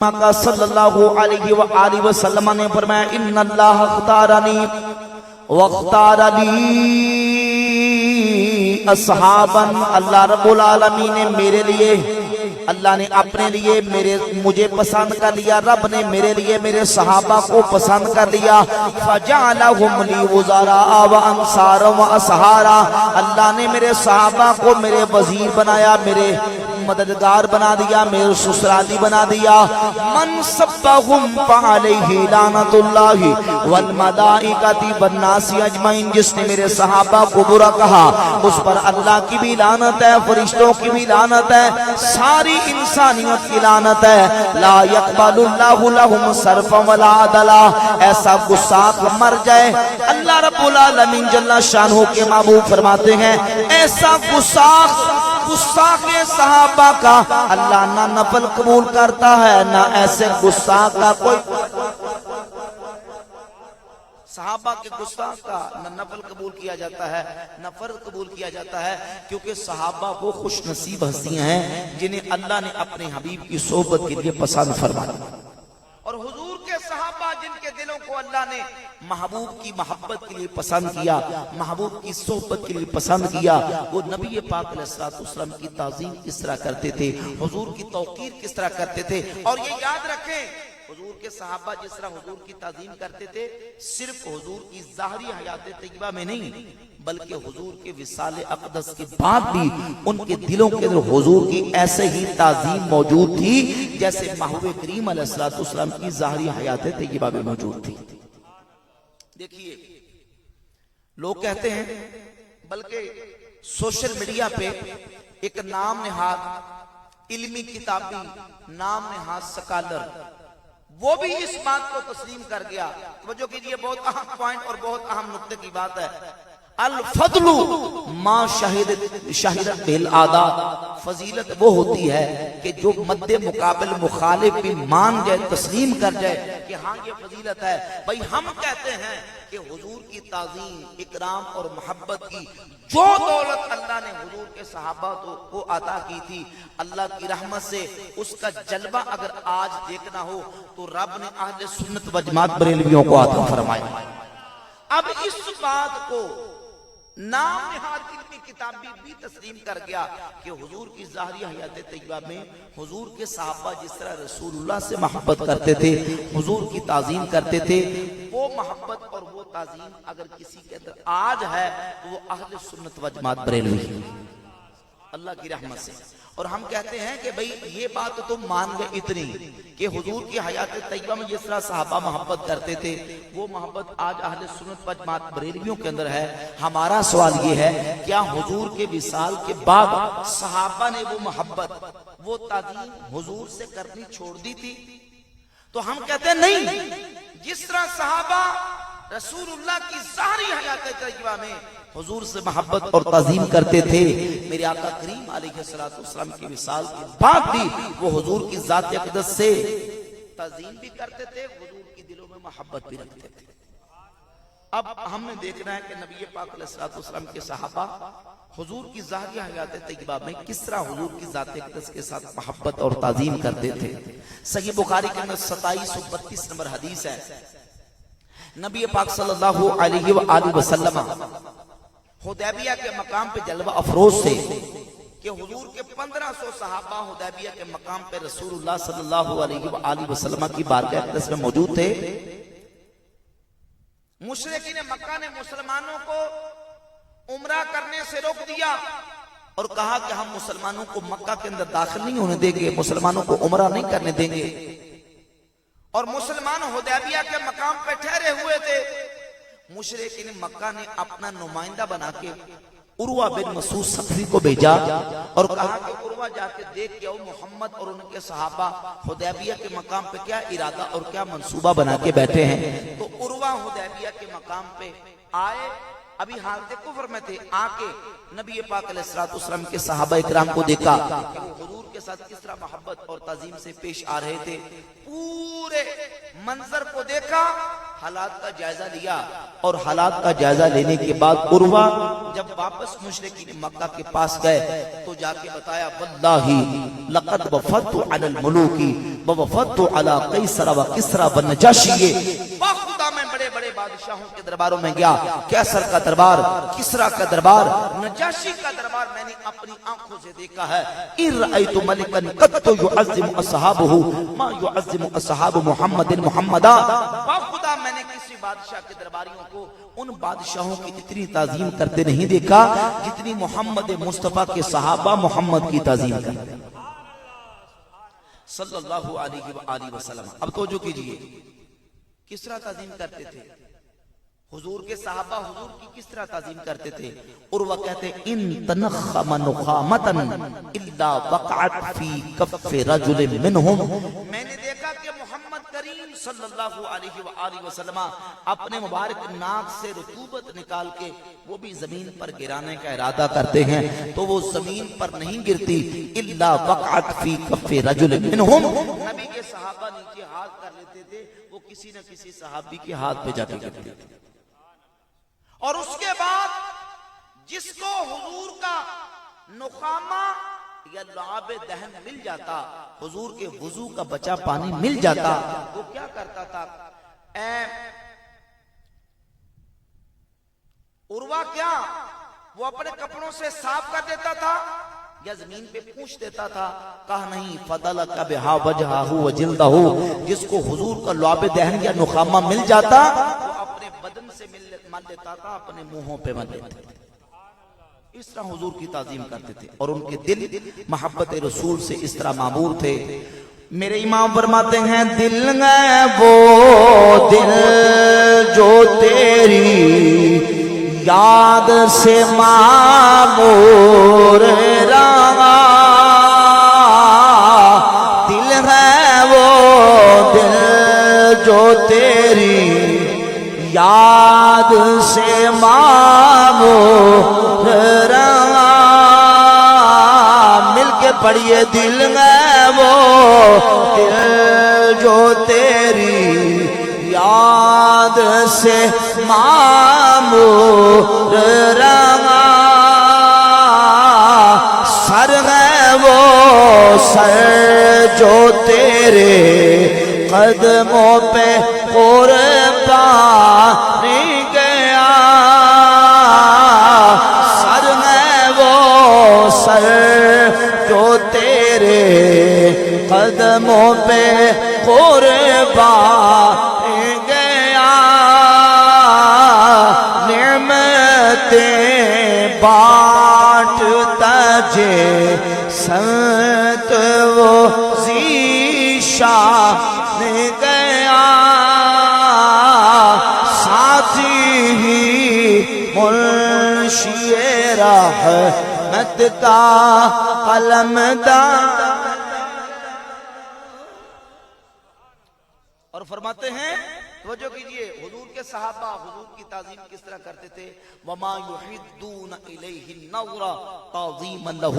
مکہ صلی اللہ علیہ وآلہ وسلم نے فرمایا ان اللہ اختارنی واختار لی اصحابا، اللہ رب العالمین نے میرے لیے، اللہ نے اپنے لیے مجھے پسند کر لیا، رب نے میرے لیے میرے صحابہ کو پسند کر لیا، فجعلہم لی وزراء و انصارا و اسحارا، اللہ نے میرے صحابہ کو میرے وزیر بنایا، میرے مددگار بنا دیا، میرے سسرالی بنا دیا۔ من سبہم فعلیہ لعنت اللہ والملائکۃ والناس اجمعین، جس نے میرے صحابہ کو برا کہا اس پر اللہ کی بھی لعنت ہے، فرشتوں کی بھی لعنت ہے، ساری انسانیت کی لعنت ہے۔ لا یقبل اللہ لہم صرفا ولا عدلا، ایسا گستاخ مر جائے، اللہ رب العالمین جل شانہ کے محبوب فرماتے ہیں ایسا گستاخ صحابہ کا اللہ نہ نفل قبول کرتا ہے، نہ ایسے گستاخ کا کوئی صحابہ کے گستاخ کا نہ نفل قبول کیا جاتا ہے نہ فرض قبول کیا جاتا ہے، کیونکہ صحابہ وہ خوش نصیب ہستیاں ہیں جنہیں اللہ نے اپنے حبیب کی صحبت کے لیے پسند فرمایا، اور حضور کے صحابہ جن کے دلوں کو اللہ نے محبوب کی محبت کے لیے پسند کیا، محبوب کی صحبت کے لیے پسند کیا، وہ نبی پاک علیہ السلام کی تعظیم کس طرح کرتے تھے، حضور کی توقیر کس طرح کرتے تھے۔ اور یہ یاد رکھیں حضور کے صحابہ جس طرح حضور کی تعظیم کرتے تھے، صرف حضور کی ظاہری حیات طیبہ میں نہیں بلکہ حضور کے وصال اقدس کے بعد بھی ان کے دلوں کے اندر حضور کی ایسے ہی تعظیم موجود تھی جیسے محبوب کریم علیہ السلام کی ظاہری حیات طیبہ میں موجود تھی۔ دیکھیے لوگ کہتے ہیں، بلکہ سوشل میڈیا پہ ایک نام نہاد علمی کتابی، نام نہاد سکالر، وہ بھی اس بات کو تسلیم کر گیا۔ توجہ کیجئے، بہت اہم پوائنٹ اور بہت اہم نقطے کی بات ہے۔ الفضل ما شہدت بالعادات، فضیلت وہ ہوتی ہے کہ جو مد مقابل مخالف بھی مان جائے، تسلیم کر جائے کہ ہاں یہ فضیلت ہے۔ بھئی ہم کہتے ہیں کہ حضور کی تعظیم، اکرام اور محبت کی جو دولت اللہ نے حضور کے صحابہ کو عطا کی تھی، اللہ کی رحمت سے اس کا جلوہ اگر آج دیکھنا ہو تو رب نے اہل سنت و جماعت بریلویوں کو عطا فرمایا۔ اب اس بات کو نام نہاد علمی کتابی بھی تسلیم کر گیا کہ حضور کی ظاہری حیات طیبہ میں حضور کے صحابہ جس طرح رسول اللہ سے محبت کرتے تھے، حضور کی تعظیم کرتے تھے، وہ محبت اور وہ تعظیم اگر کسی کے اندر آج ہے تو وہ اہل سنت و جماعت بریلوی اللہ کی رحمت سے۔ اور ہم کہتے ہیں کہ بھئی یہ بات تو تم مان گئے اتنی کہ حضور کی حیات طیبہ میں جس طرح صحابہ محبت کرتے تھے وہ محبت آج اہل سنت و جماعت بریلویوں کے اندر ہے۔ ہمارا سوال یہ ہے، کیا حضور کے وصال کے بعد صحابہ نے وہ محبت، وہ تعظیم حضور سے کرنی چھوڑ دی تھی؟ تو ہم کہتے ہیں نہیں، جس طرح صحابہ رسول اللہ کی ظاہری حیات طیبہ میں حضور سے محبت اور تعظیم کرتے تھے، میرے آقا کریم علیہ السلام کی وصال کے بعد بھی وہ حضور کی ذات اقدس سے تعظیم بھی کرتے تھے، حضور کی دلوں میں محبت بھی رکھتے تھے۔ اب ہم نے دیکھنا ہے کہ نبی پاک علیہ السلام کے صحابہ حضور کی ظاہری حیات طیبہ میں کس طرح حضور کی ذات اقدس کے ساتھ محبت اور تعظیم کرتے تھے۔ صحیح بخاری کے اندر 2732 نمبر حدیث ہے، نبی پاک صلی اللہ علیہ وآلہ وسلم حدیبیہ کے مقام پہ جلوہ افروز تھے کہ حضور کے 1500 صحابہ حدیبیہ کے مقام پہ رسول اللہ صلی اللہ علیہ وآلہ وسلم کی بارگاہ اقدس میں موجود تھے۔ مشرکین مکہ نے مسلمانوں کو عمرہ کرنے سے روک دیا اور کہا کہ ہم مسلمانوں کو مکہ کے اندر داخل نہیں ہونے دیں گے، مسلمانوں کو عمرہ نہیں کرنے دیں گے، اور مسلمان حدیبیہ کے مقام پہ ٹھہرے ہوئے تھے۔ مشرکین مکہ نے اپنا نمائندہ بنا کے عروہ بن مسعود ثقفی کو بھیجا اور کہا کہ عروہ جا کے دیکھ کے آؤ محمد اور ان کے صحابہ حدیبیہ کے مقام پہ کیا ارادہ اور کیا منصوبہ بنا کے بیٹھے ہیں۔ تو عروہ حدیبیہ کے مقام پہ آئے، ابھی حالت کفر میں تھے، آ کے نبی پاک علیہ السلام کے صحابہ اکرام کو دیکھا کہ وہ حضور کے ساتھ کس طرح محبت اور تعظیم سے پیش آ رہے تھے۔ پورے منظر کو دیکھا، حالات کا جائزہ لیا اور حالات کا جائزہ لینے کے بعد عروہ جب واپس مشرکین مکہ کے پاس گئے تو جا کے بتایا واللہ لقد وفدت علی الملوک ووفدت علی قیصر و کسری و نجاشی، خدا میں بڑے بڑے بادشاہوں کے درباروں میں گیا، قیصر کا دربار، کسری کا دربار، نجاشی کا دربار میں نے اپنی آنکھوں سے دیکھا ہے۔ ان رأیت ملکا قط يعظم اصحابہ ما يعظم اصحاب محمد محمدا، خدا میں نے کسی بادشاہ کے درباریوں کو ان بادشاہوں کی اتنی تعظیم کرتے نہیں دیکھا جتنی محمد مصطفیٰ کے صحابہ محمد کی تعظیم کرتے صلی اللہ علیہ وآلہ وسلم۔ اب توجہ کیجئے، کس طرح تعظیم کرتے تھے حضور کے صحابہ، حضور کی کس طرح تعظیم کرتے تھے؟ عروہ کہتے ان تنخم نخامتا الا وقعت فی کف رجل منہم، میں نے دیکھا کہ محمد کریم صلی اللہ علیہ وآلہ وسلم اپنے مبارک ناک سے رطوبت نکال کے وہ بھی زمین پر گرانے کا ارادہ کرتے ہیں تو وہ زمین پر نہیں گرتی، الا وقعت فی کف رجل منہم، نبی کے صحابہ نیچے ہاتھ کر لیتے تھے، وہ کسی نہ کسی صحابی کے ہاتھ پہ جا کے گرتے تھے۔ اور اس کے بعد جس کو حضور کا نخامہ یا لعاب دہن مل جاتا، حضور کے وضو کا بچا پانی مل جاتا، وہ کیا کرتا تھا؟ عروہ کیا وہ اپنے کپڑوں سے صاف کر دیتا تھا یا زمین پہ پوچھ دیتا تھا؟ کہا نہیں، فَضَلَكَ بِهَا وَجْهَهُ وَجِلْدَهُ، جس کو حضور کا لعاب دہن یا نخامہ مل جاتا وہ اپنے بدن سے مل لیتا تھا، اپنے منہوں پہ مل لیتے تھے۔ اس طرح حضور کی تعظیم کرتے تھے اور ان کے دل محبت رسول سے اس طرح معمور تھے۔ میرے امام فرماتے ہیں دل ہے وہ دل جو تیری یاد سے معمور رہا، دل ہے وہ دل جو تیری یاد سے معمور رہا، مل کے پڑھیے دل ہے وہ دل جو تیری یاد سے معمور رہا، سر ہے وہ سر جو تیرے قدموں پہ قربان گیا، سر ہے وہ سر جو تیرے قدموں پہ قربان گیا، نعمتیں بانٹتا جے سنت وہ ذیشان گیا، ساتھی ہی منشی رحمت کا قلم دان، اور فرماتے ہیں توجہ کیجئے حضور کے صحابہ حضور کی تعظیم کس طرح کرتے تھے؟ وَمَا يُحِدُّونَ إِلَيْهِ النَّظْرَ تَعْظِيمًا لَهُ،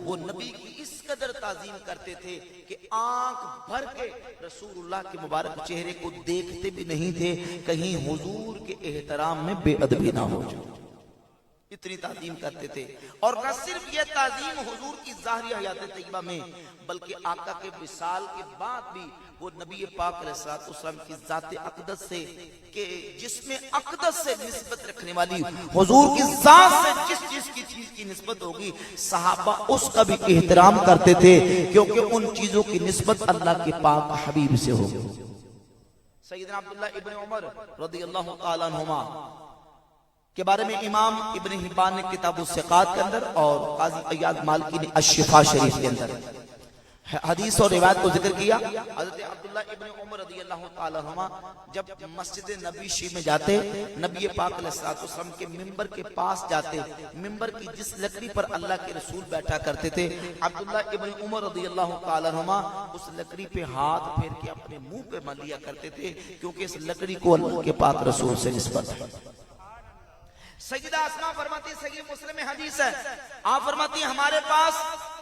وہ نبی کی اس قدر تعظیم کرتے تھے کہ آنکھ بھر کے رسول اللہ کے مبارک چہرے کو دیکھتے بھی نہیں تھے کہیں حضور کے احترام میں بے ادبی نہ ہو جائے، اتنی تعظیم کرتے تھے۔ اور نہ صرف یہ تعظیم حضور کی ظاہری حیات طیبہ میں بلکہ آقا کے وصال کے بعد بھی وہ نبی پاک علیہ السلام کی ذات اقدس سے کہ جس میں اقدس سے نسبت رکھنے والی حضور کی ذات سے جس چیز کی نسبت ہوگی صحابہ اس کا بھی احترام کرتے تھے کیونکہ ان چیزوں کی نسبت اللہ کے پاک حبیب سے ہوگی۔ سیدنا عبداللہ ابن عمر رضی اللہ تعالیٰ عنہما کے بارے میں امام ابن حبان نے کتاب الثقات کے اندر اور قاضی ایاد مالکی نے الشفا شریف کے اندر حدیث اور روایت کو ذکر کیا۔ حضرت عبداللہ ابن عمر رضی اللہ تعالیٰ عنہ جب مسجد نبوی میں جاتے نبی پاک علیہ السلام کے ممبر کے پاس جاتے، ممبر کی جس لکڑی پر اللہ کے رسول بیٹھا کرتے تھے عبداللہ ابن عمر رضی اللہ تعالیٰ عنہ اس لکڑی پہ ہاتھ پھیر کے اپنے منہ پہ مل لیا کرتے تھے کیونکہ اس لکڑی کو اللہ کے پاک رسول سے نسبت ہے۔ سیدہ اسماء فرماتی صحیح مسلم میں حدیث ہے، آپ فرماتی ہمارے پاس